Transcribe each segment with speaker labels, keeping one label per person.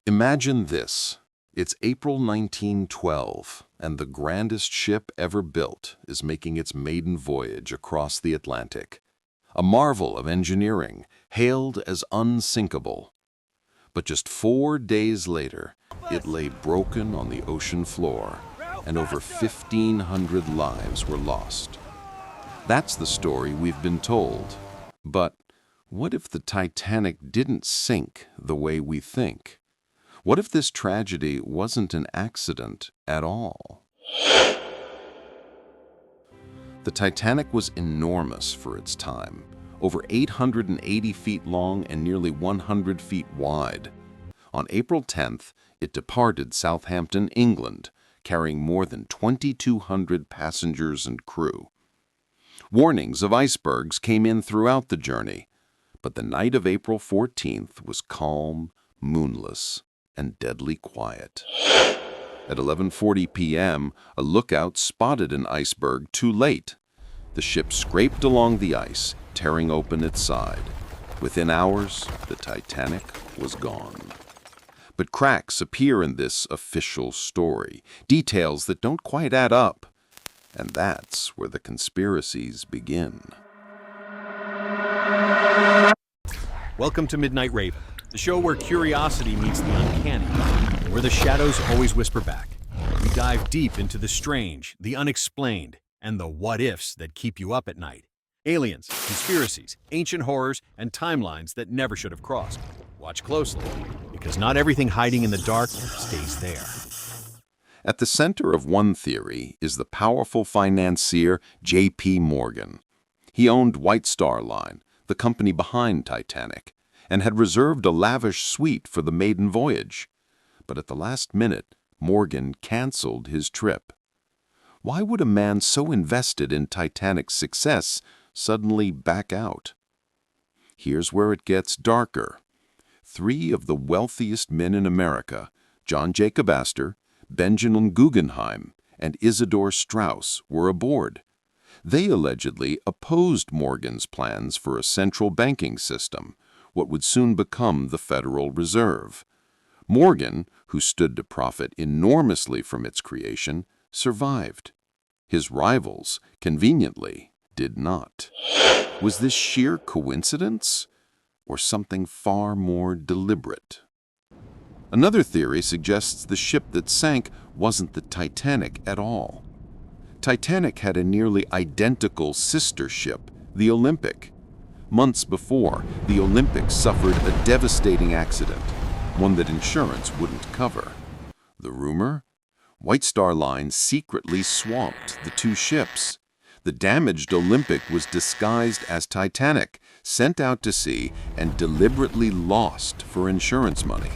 Speaker 1: Imagine this. It's April 1912, and the grandest ship ever built is making its maiden voyage across the Atlantic. A marvel of engineering, hailed as unsinkable. But just 4 days later, it lay broken on the ocean floor, and over 1,500 lives were lost. That's the story we've been told. But what if the Titanic didn't sink the way we think? What if this tragedy wasn't an accident at all? The Titanic was enormous for its time, over 880 feet long and nearly 100 feet wide. On April 10th, it departed Southampton, England, carrying more than 2,200 passengers and crew. Warnings of icebergs came in throughout the journey, but the night of April 14th was calm, moonless, and deadly quiet. At 11:40 p.m., a lookout spotted an iceberg too late. The ship scraped along the ice, tearing open its side. Within hours, the Titanic was gone. But cracks appear in this official story, details that don't quite add up. And that's where the conspiracies begin.
Speaker 2: Welcome to Midnight Raven, the show where curiosity meets the uncanny, and where the shadows always whisper back. We dive deep into the strange, the unexplained, and the what-ifs that keep you up at night. Aliens, conspiracies, ancient horrors, and timelines that never should have crossed. Watch closely, because not everything hiding in the dark stays there.
Speaker 1: At the center of one theory is the powerful financier J.P. Morgan. He owned White Star Line, the company behind Titanic, and had reserved a lavish suite for the maiden voyage. But at the last minute, Morgan canceled his trip. Why would a man so invested in Titanic's success suddenly back out? Here's where it gets darker. 3 of the wealthiest men in America, John Jacob Astor, Benjamin Guggenheim, and Isidor Straus, were aboard. They allegedly opposed Morgan's plans for a central banking system, what would soon become the Federal Reserve. Morgan, who stood to profit enormously from its creation, survived. His rivals, conveniently, did not. Was this sheer coincidence, or something far more deliberate? Another theory suggests the ship that sank wasn't the Titanic at all. Titanic had a nearly identical sister ship, the Olympic. Months before, the Olympic suffered a devastating accident, one that insurance wouldn't cover. The rumor? White Star Line secretly swamped the 2 ships. The damaged Olympic was disguised as Titanic, sent out to sea, and deliberately lost for insurance money.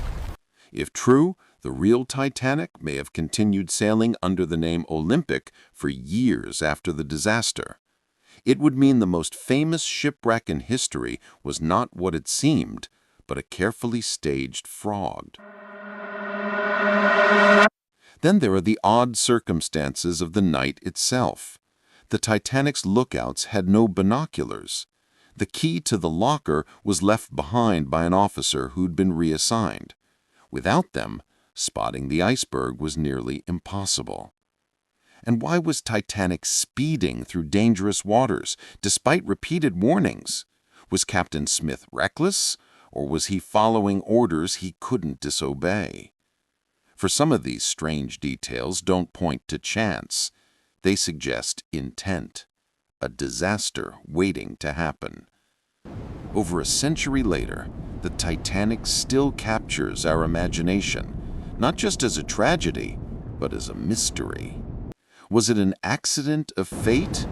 Speaker 1: If true, the real Titanic may have continued sailing under the name Olympic for years after the disaster. It would mean the most famous shipwreck in history was not what it seemed, but a carefully staged fraud. Then there are the odd circumstances of the night itself. The Titanic's lookouts had no binoculars. The key to the locker was left behind by an officer who'd been reassigned. Without them, spotting the iceberg was nearly impossible. And why was Titanic speeding through dangerous waters, despite repeated warnings? Was Captain Smith reckless, or was he following orders he couldn't disobey? For some of these strange details don't point to chance. They suggest intent, a disaster waiting to happen. Over a century later, the Titanic still captures our imagination, not just as a tragedy, but as a mystery. Was it an accident of fate,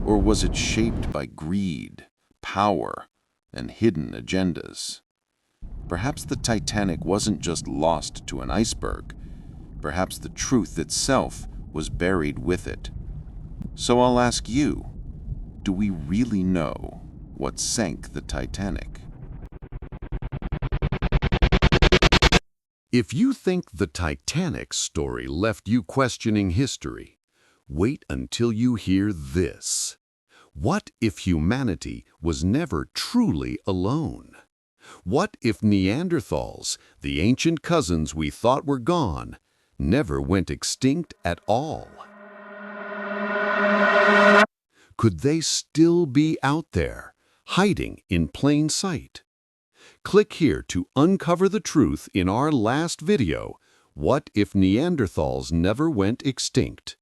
Speaker 1: or was it shaped by greed, power, and hidden agendas? Perhaps the Titanic wasn't just lost to an iceberg. Perhaps the truth itself was buried with it. So I'll ask you, do we really know what sank the Titanic?
Speaker 3: If you think the Titanic story left you questioning history, wait until you hear this. What if humanity was never truly alone? What if Neanderthals, the ancient cousins we thought were gone, never went extinct at all? Could they still be out there, hiding in plain sight? Click here to uncover the truth in our last video, What if Neanderthals never went extinct?